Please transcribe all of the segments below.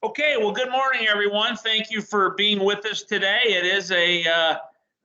Okay, well, good morning, everyone. Thank you for being with us today. It is a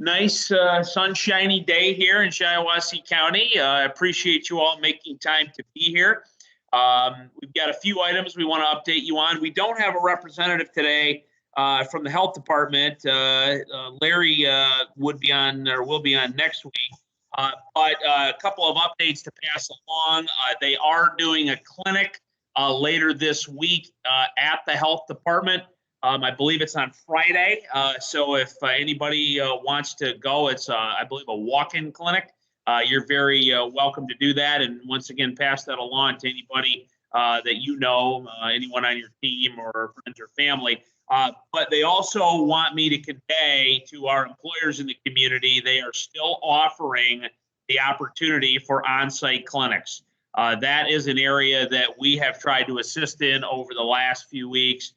nice, sunshiny day here in Shiawassee County. I appreciate you all making time to be here. We've got a few items we want to update you on. We don't have a representative today from the health department. Larry would be on or will be on next week. But a couple of updates to pass along. They are doing a clinic later this week at the health department. I believe it's on Friday. So if anybody wants to go, it's, I believe, a walk-in clinic. You're very welcome to do that. And once again, pass that along to anybody that you know, anyone on your team or friends or family. But they also want me to convey to our employers in the community, they are still offering the opportunity for on-site clinics. That is an area that we have tried to assist in over the last few weeks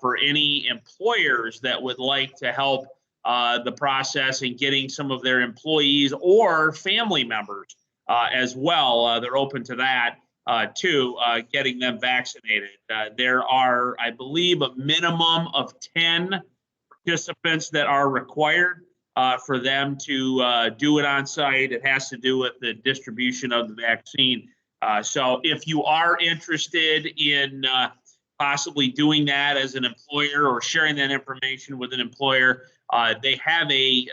for any employers that would like to help the process in getting some of their employees or family members as well. They're open to that too, getting them vaccinated. There are, I believe, a minimum of 10 participants that are required for them to do it on site. It has to do with the distribution of the vaccine. So if you are interested in possibly doing that as an employer or sharing that information with an employer, they have a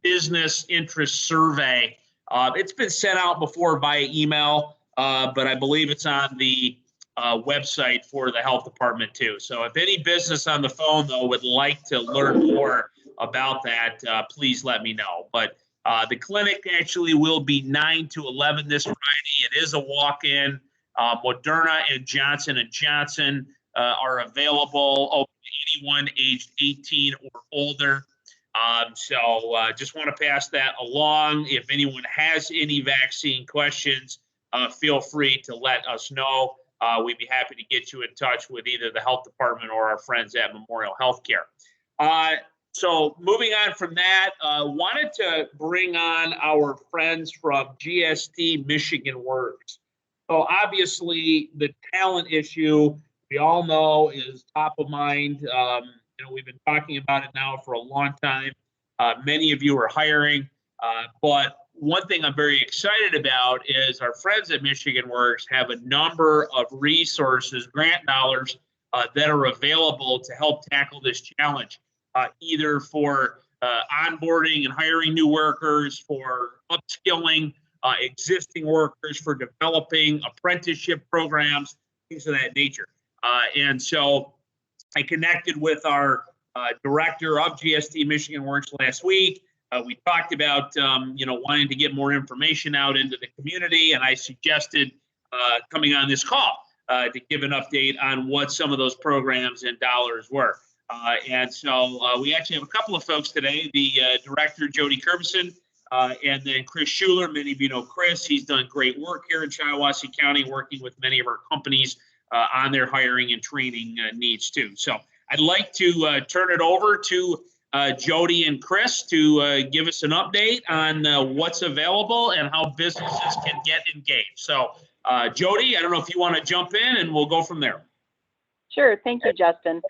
business interest survey. It's been sent out before via email, but I believe it's on the website for the health department too. So if any business on the phone, though, would like to learn more about that, please let me know. But the clinic actually will be 9 to 11 this Friday. It is a walk-in. Moderna and Johnson & Johnson are available, open to anyone aged 18 or older. So just want to pass that along. If anyone has any vaccine questions, feel free to let us know. We'd be happy to get you in touch with either the health department or our friends at Memorial Healthcare. So moving on from that, wanted to bring on our friends from GST Michigan Works. So obviously the talent issue, we all know, is top of mind. We've been talking about it now for a long time. Many of you are hiring, but one thing I'm very excited about is our friends at Michigan Works have a number of resources, grant dollars that are available to help tackle this challenge. Either for onboarding and hiring new workers, for upskilling existing workers, for developing apprenticeship programs, things of that nature. And so I connected with our director of GST Michigan Works last week. We talked about wanting to get more information out into the community, and I suggested coming on this call to give an update on what some of those programs and dollars were. And so we actually have a couple of folks today, the director, Jody Curbison, and then Chris Schuler. Many of you know Chris. He's done great work here in Shiawassee County, working with many of our companies on their hiring and training needs too. So I'd like to turn it over to Jody and Chris to give us an update on what's available and how businesses can get engaged. So Jody, I don't know if you want to jump in and we'll go from there. Sure. Thank you, Justin.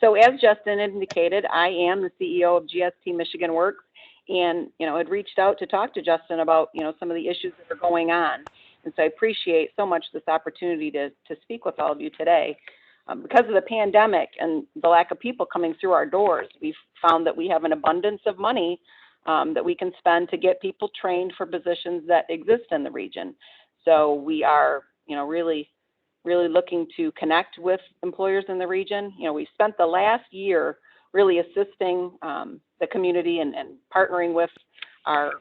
So as Justin indicated, I am the CEO of GST Michigan Works, and had reached out to talk to Justin about some of the issues that are going on. And so I appreciate so much this opportunity to speak with all of you today. Because of the pandemic and the lack of people coming through our doors, we've found that we have an abundance of money that we can spend to get people trained for positions that exist in the region. So we are, really looking to connect with employers in the region. We spent the last year really assisting the community and partnering with our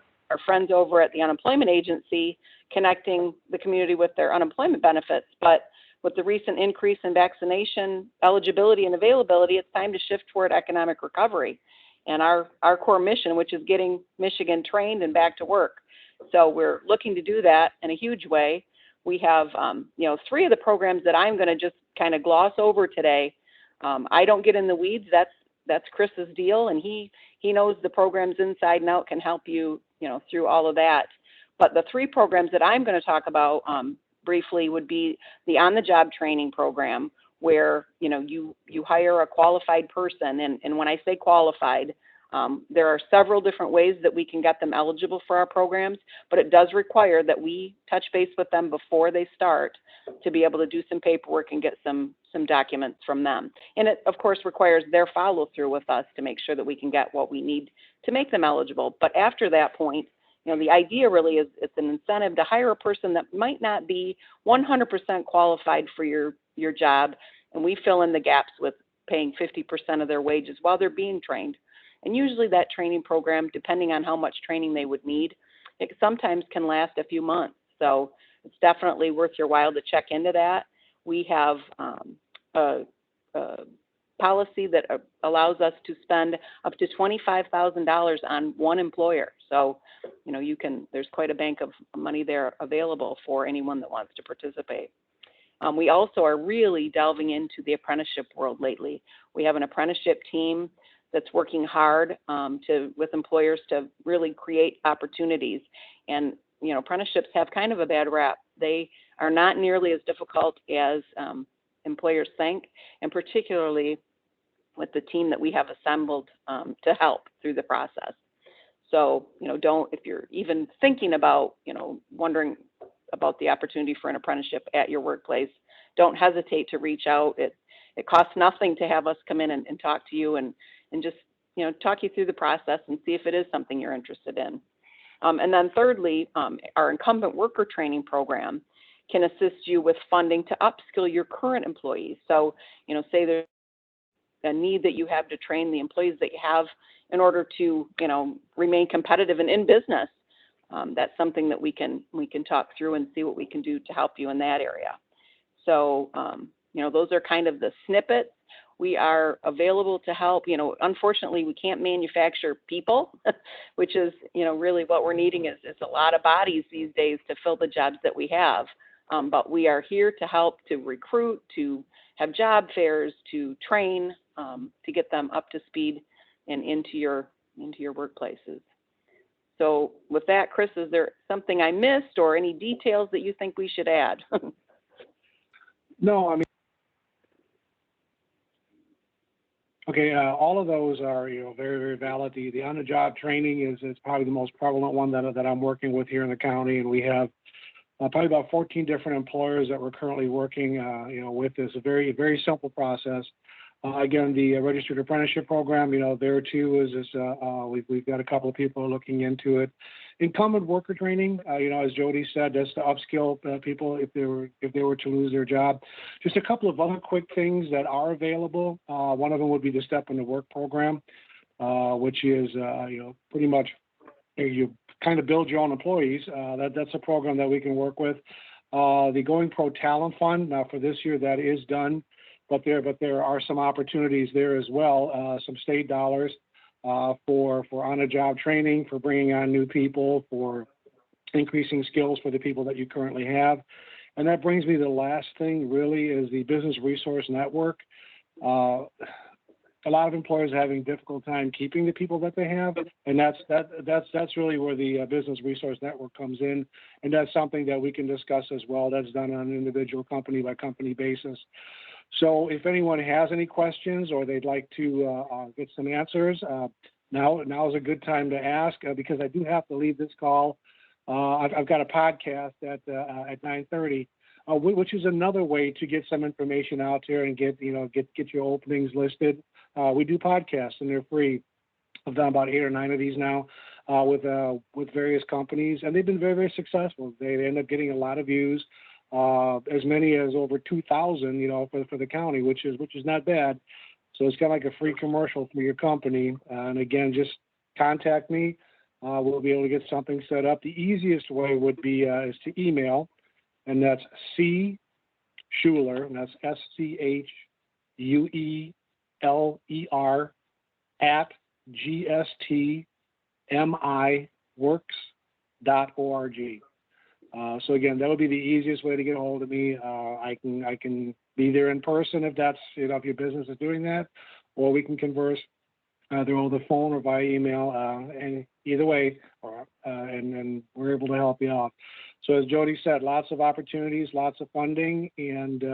friends over at the unemployment agency, connecting the community with their unemployment benefits. But with the recent increase in vaccination eligibility and availability, it's time to shift toward economic recovery and our core mission, which is getting Michigan trained and back to work. So we're looking to do that in a huge way. We have, 3 of the programs that I'm going to just kind of gloss over today. I don't get in the weeds. That's Chris's deal, and he knows the programs inside and out, can help you, through all of that. But the 3 programs that I'm going to talk about briefly would be the on-the-job training program, where, you hire a qualified person. And when I say qualified, there are several different ways that we can get them eligible for our programs, but it does require that we touch base with them before they start to be able to do some paperwork and get some documents from them. And it, of course, requires their follow through with us to make sure that we can get what we need to make them eligible. But after that point, the idea really is it's an incentive to hire a person that might not be 100% qualified for your job, and we fill in the gaps with paying 50% of their wages while they're being trained. And usually that training program, depending on how much training they would need, it sometimes can last a few months. So it's definitely worth your while to check into that. We have a policy that allows us to spend up to $25,000 on one employer. So, there's quite a bank of money there available for anyone that wants to participate. We also are really delving into the apprenticeship world lately. We have an apprenticeship team that's working hard with employers to really create opportunities. And, apprenticeships have kind of a bad rap. They are not nearly as difficult as employers think, and particularly with the team that we have assembled to help through the process. So, if you're even thinking about, wondering about the opportunity for an apprenticeship at your workplace, don't hesitate to reach out. It costs nothing to have us come in and talk to you and just, talk you through the process and see if it is something you're interested in. And then thirdly, our incumbent worker training program can assist you with funding to upskill your current employees. So, say there's a need that you have to train the employees that you have in order to, remain competitive and in business. That's something that we can talk through and see what we can do to help you in that area. So, those are kind of the snippets. We are available to help. Unfortunately, we can't manufacture people, which is, really what we're needing is a lot of bodies these days to fill the jobs that we have. But we are here to help, to recruit, to have job fairs, to train, to get them up to speed and into your workplaces. So with that, Chris, is there something I missed or any details that you think we should add? No, okay, all of those are, very, very valid. The on-the-job training is probably the most prevalent one that I'm working with here in the county, and we have probably about 14 different employers that we're currently working, with this. A very, very simple process. Again, the registered apprenticeship program, there too is we've got a couple of people looking into it. Incumbent worker training, as Jody said, that's to upskill people if they were to lose their job. Just a couple of other quick things that are available. One of them would be the Step into Work program, which is pretty much you kind of build your own employees. That's a program that we can work with. The Going Pro Talent Fund, now for this year that is done. But there are some opportunities there as well, some state dollars for on-the-job training, for bringing on new people, for increasing skills for the people that you currently have. And that brings me to the last thing, really, is the Business Resource Network. A lot of employers are having a difficult time keeping the people that they have, and that's really where the Business Resource Network comes in, and that's something that we can discuss as well. That's done on an individual company by company basis. So if anyone has any questions or they'd like to get some answers, now is a good time to ask because I do have to leave this call. I've got a podcast at 9:30, which is another way to get some information out there and get your openings listed. We do podcasts and they're free. I've done about 8 or 9 of these now with various companies, and they've been very, very successful. They end up getting a lot of views. As many as over 2,000, for the county, which is not bad. So it's kind of like a free commercial for your company. And again, just contact me. We'll be able to get something set up. The easiest way would be is to email, and that's C Schuler, and that's SCHUELER at GSTMIworks.org. So again, that would be the easiest way to get a hold of me. I can be there in person if that's if your business is doing that, or we can converse either over the phone or via email. And either way, and we're able to help you out. So as Jody said, lots of opportunities, lots of funding, and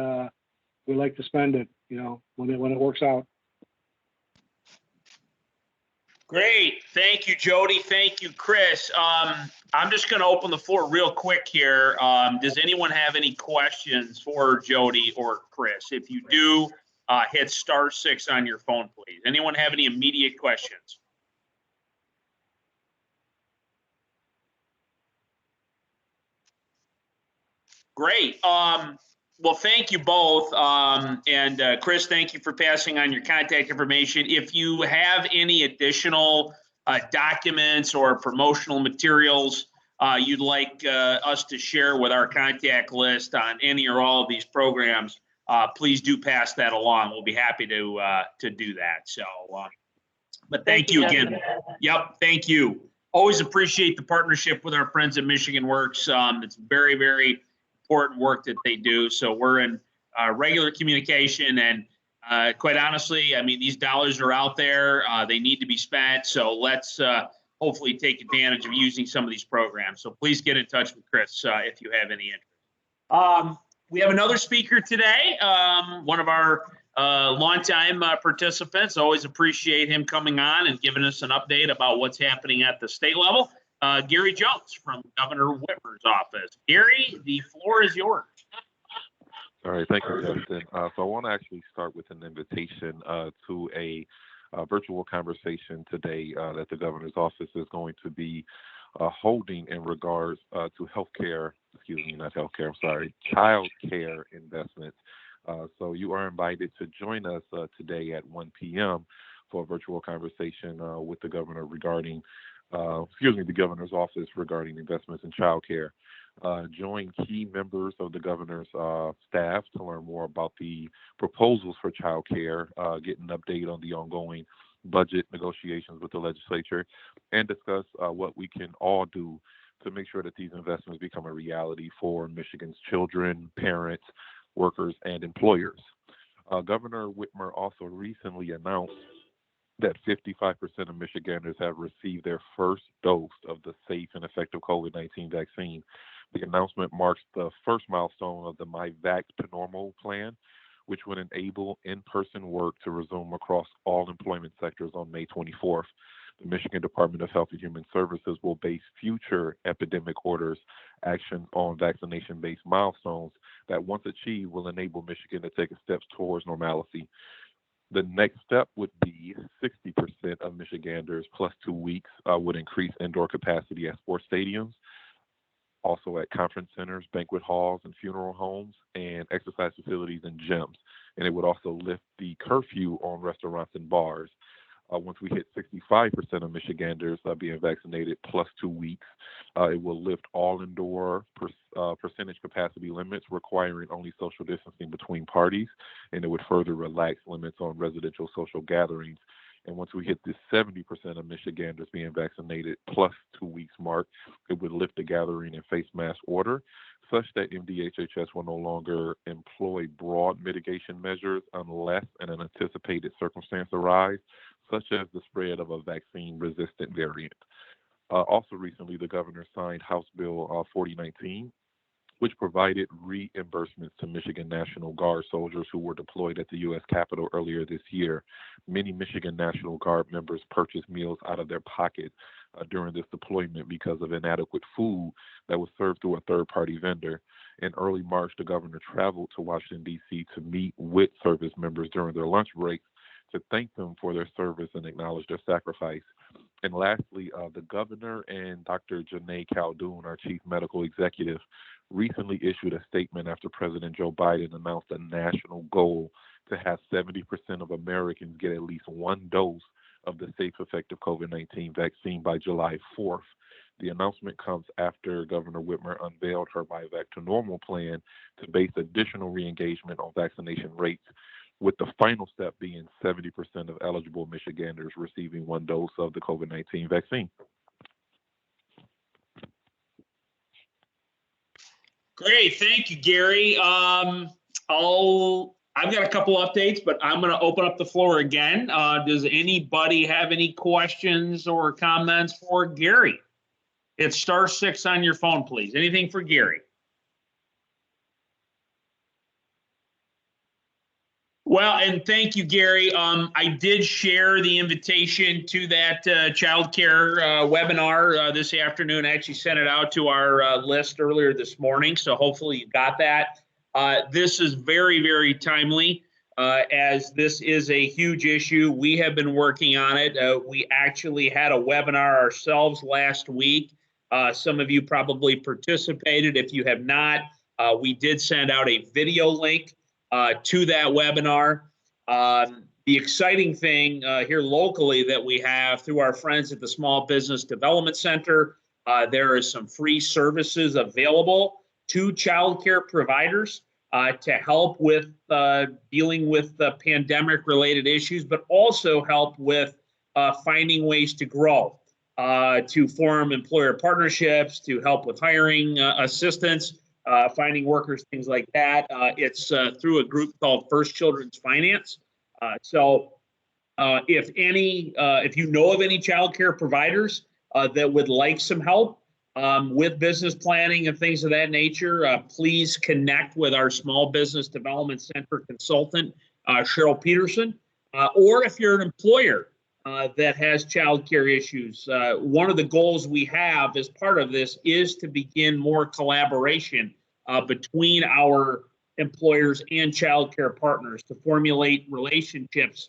we like to spend it, when it works out. Great. Thank you, Jody. Thank you, Chris. I'm just going to open the floor real quick here. Does anyone have any questions for Jody or Chris? If you do, hit *6 on your phone, please. Anyone have any immediate questions? Great. Well, thank you both. And Chris, thank you for passing on your contact information. If you have any additional documents or promotional materials you'd like us to share with our contact list on any or all of these programs, please do pass that along. We'll be happy to do that. So, but thank you again. Yep, thank you. Always appreciate the partnership with our friends at Michigan Works. It's very, very important work that they do. So we're in regular communication, and quite honestly, I mean, these dollars are out there. They need to be spent. So let's hopefully take advantage of using some of these programs. So please get in touch with Chris if you have any interest. We have another speaker today, one of our longtime participants. Always appreciate him coming on and giving us an update about what's happening at the state level. Gary Jones from Governor Whitmer's office. Gary, the floor is yours. All right, thank you, Justin. So I want to actually start with an invitation to a virtual conversation today that the governor's office is going to be holding in regards to healthcare, child care investments. So you are invited to join us today at 1 p.m. for a virtual conversation with the governor regarding the governor's office regarding investments in child care. Join key members of the governor's staff to learn more about the proposals for child care, get an update on the ongoing budget negotiations with the legislature, and discuss what we can all do to make sure that these investments become a reality for Michigan's children, parents, workers, and employers. Governor Whitmer also recently announced that 55% of Michiganders have received their first dose of the safe and effective COVID-19 vaccine. The announcement marks the first milestone of the My Vac to Normal plan, which would enable in-person work to resume across all employment sectors on May 24th. The Michigan Department of Health and Human Services will base future epidemic orders action on vaccination-based milestones that, once achieved, will enable Michigan to take steps towards normalcy. The next step would be 60% of Michiganders plus 2 weeks would increase indoor capacity at sports stadiums, also at conference centers, banquet halls, and funeral homes, and exercise facilities and gyms. And it would also lift the curfew on restaurants and bars. Once we hit 65% of Michiganders being vaccinated plus 2 weeks, it will lift all indoor percentage capacity limits, requiring only social distancing between parties, and it would further relax limits on residential social gatherings. And once we hit the 70% of Michiganders being vaccinated plus 2 weeks mark, it would lift the gathering and face mask order, such that MDHHS will no longer employ broad mitigation measures unless an anticipated circumstance arises, such as the spread of a vaccine-resistant variant. Also recently, the governor signed House Bill 4019, which provided reimbursements to Michigan National Guard soldiers who were deployed at the U.S. Capitol earlier this year. Many Michigan National Guard members purchased meals out of their pocket during this deployment because of inadequate food that was served through a third-party vendor. In early March, the governor traveled to Washington, D.C. to meet with service members during their lunch breaks to thank them for their service and acknowledge their sacrifice. And lastly, the governor and Dr. Janae Caldoun, our chief medical executive, recently issued a statement after President Joe Biden announced a national goal to have 70% of Americans get at least one dose of the safe, effective COVID-19 vaccine by July 4th. The announcement comes after Governor Whitmer unveiled her My Vac to Normal plan to base additional re-engagement on vaccination rates, with the final step being 70% of eligible Michiganders receiving one dose of the COVID-19 vaccine. Great, thank you, Gary. I've got a couple updates, but I'm going to open up the floor again. Does anybody have any questions or comments for Gary? It's *6 on your phone, please. Anything for Gary? Well, and thank you, Gary. I did share the invitation to that childcare webinar this afternoon. I actually sent it out to our list earlier this morning, so hopefully you got that. This is very, very timely, as this is a huge issue. We have been working on it. We actually had a webinar ourselves last week. Some of you probably participated. If you have not, we did send out a video link to that webinar. The exciting thing here locally that we have through our friends at the Small Business Development Center, there is some free services available to childcare providers to help with dealing with the pandemic-related issues, but also help with finding ways to grow, to form employer partnerships, to help with hiring assistance, finding workers, things like that. It's through a group called First Children's Finance. If you know of any childcare providers that would like some help with business planning and things of that nature, please connect with our Small Business Development Center consultant, Cheryl Peterson. Or if you're an employer that has childcare issues, one of the goals we have as part of this is to begin more collaboration between our employers and childcare partners to formulate relationships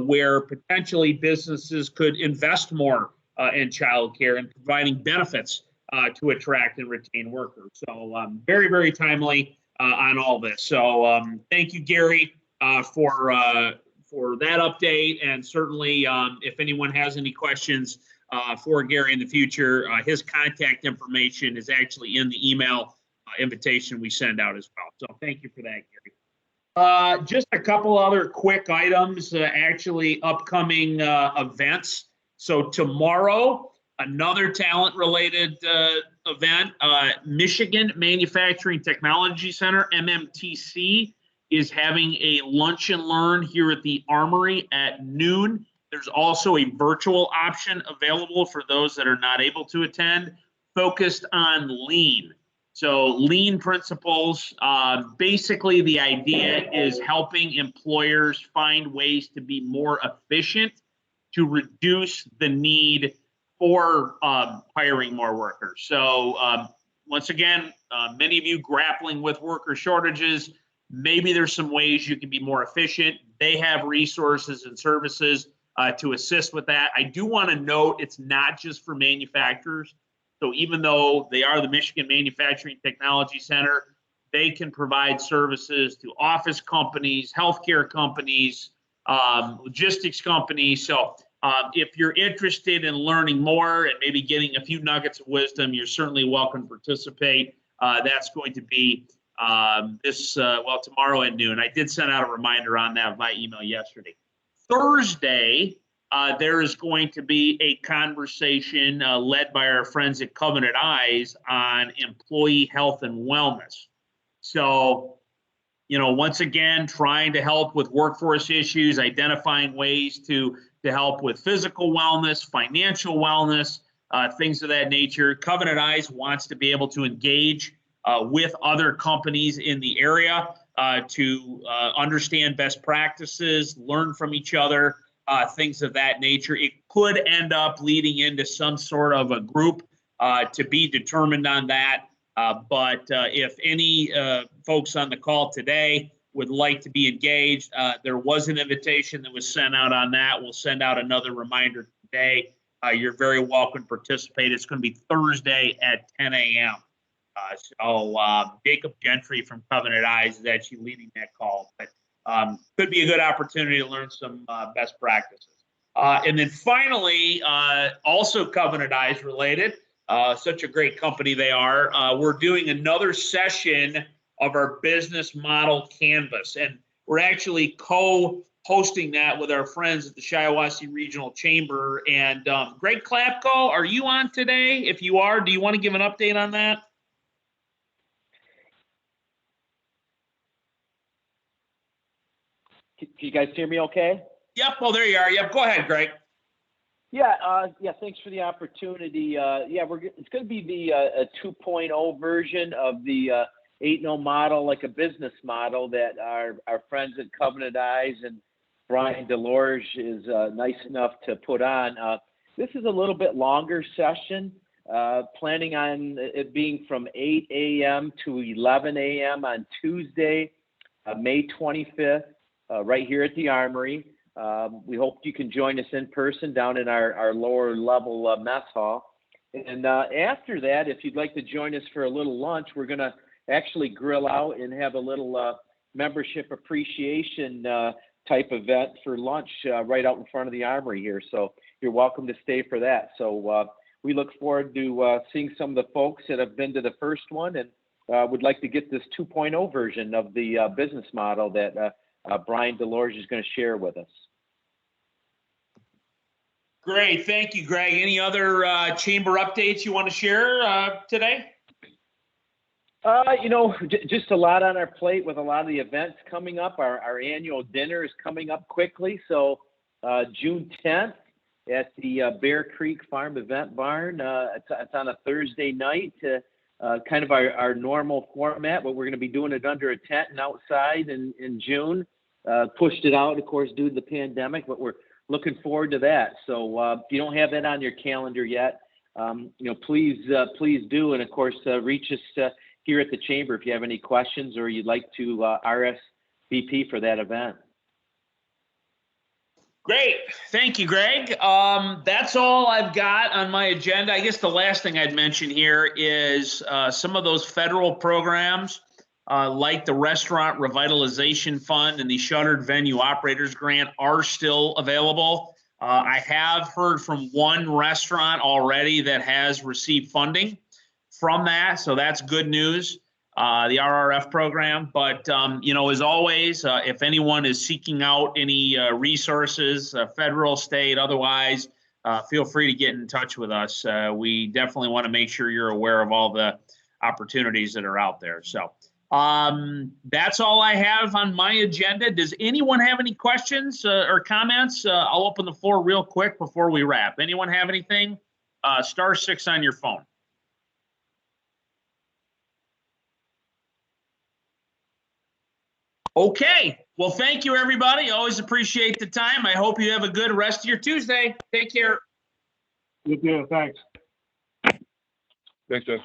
where potentially businesses could invest more in childcare and providing benefits to attract and retain workers. So very, very timely on all this. So thank you, Gary, for that update. And certainly if anyone has any questions for Gary in the future, his contact information is actually in the email invitation we send out as well. So thank you for that, Gary. Just a couple other quick items, actually upcoming events. So tomorrow, another talent-related event, Michigan Manufacturing Technology Center, MMTC, is having a lunch and learn here at the Armory at noon. There's also a virtual option available for those that are not able to attend, focused on lean. So lean principles, basically the idea is helping employers find ways to be more efficient to reduce the need for hiring more workers. So once again, many of you grappling with worker shortages, maybe there's some ways you can be more efficient. They have resources and services to assist with that. I do want to note it's not just for manufacturers. So even though they are the Michigan Manufacturing Technology Center, they can provide services to office companies, healthcare companies, logistics companies. So if you're interested in learning more and maybe getting a few nuggets of wisdom, you're certainly welcome to participate. That's going to be tomorrow at noon. I did send out a reminder on that by email yesterday. Thursday, there is going to be a conversation led by our friends at Covenant Eyes on employee health and wellness. So, once again, trying to help with workforce issues, identifying ways to help with physical wellness, financial wellness, things of that nature. Covenant Eyes wants to be able to engage with other companies in the area to understand best practices, learn from each other, things of that nature. It could end up leading into some sort of a group to be determined on that. But if any folks on the call today would like to be engaged, there was an invitation that was sent out on that. We'll send out another reminder today. You're very welcome to participate. It's going to be Thursday at 10 a.m. Jacob Gentry from Covenant Eyes is actually leading that call. But could be a good opportunity to learn some best practices. And then finally, also Covenant Eyes related, such a great company they are, we're doing another session of our business model canvas. And we're actually co-hosting that with our friends at the Shiawassee Regional Chamber. And Greg Klapko, are you on today? If you are, do you want to give an update on that? Can you guys hear me okay? Yep, well, there you are. Yep, go ahead, Greg. Yeah, thanks for the opportunity. It's going to be the 2.0 version of the ain't no model like a business model that our friends at Covenant Eyes and Brian DeLorge is nice enough to put on. This is a little bit longer session, planning on it being from 8 a.m. to 11 a.m. on Tuesday, May 25th, right here at the Armory. We hope you can join us in person down in our lower level mess hall. And after that, if you'd like to join us for a little lunch, we're going to actually grill out and have a little membership appreciation type event for lunch right out in front of the Armory here. So you're welcome to stay for that. So we look forward to seeing some of the folks that have been to the first one and would like to get this 2.0 version of the business model that Brian DeLorge is going to share with us. Great. Thank you, Greg. Any other chamber updates you want to share today? Just a lot on our plate with a lot of the events coming up. Our annual dinner is coming up quickly. So June 10th at the Bear Creek Farm Event Barn. It's on a Thursday night, kind of our normal format, but we're going to be doing it under a tent and outside in June. Pushed it out, of course, due to the pandemic, but we're looking forward to that. So if you don't have that on your calendar yet, please do. And of course, reach us here at the chamber if you have any questions or you'd like to RSVP for that event. Great. Thank you, Greg. That's all I've got on my agenda. I guess the last thing I'd mention here is some of those federal programs like the Restaurant Revitalization Fund and the Shuttered Venue Operators Grant are still available. I have heard from one restaurant already that has received funding from that, so that's good news, the RRF program. But, as always, if anyone is seeking out any resources, federal, state, otherwise, feel free to get in touch with us. We definitely want to make sure you're aware of all the opportunities that are out there. So that's all I have on my agenda. Does anyone have any questions or comments? I'll open the floor real quick before we wrap. Anyone have anything? *6 on your phone. Okay. Well, thank you, everybody. Always appreciate the time. I hope you have a good rest of your Tuesday. Take care. You too. Thanks. Thanks, Jeff.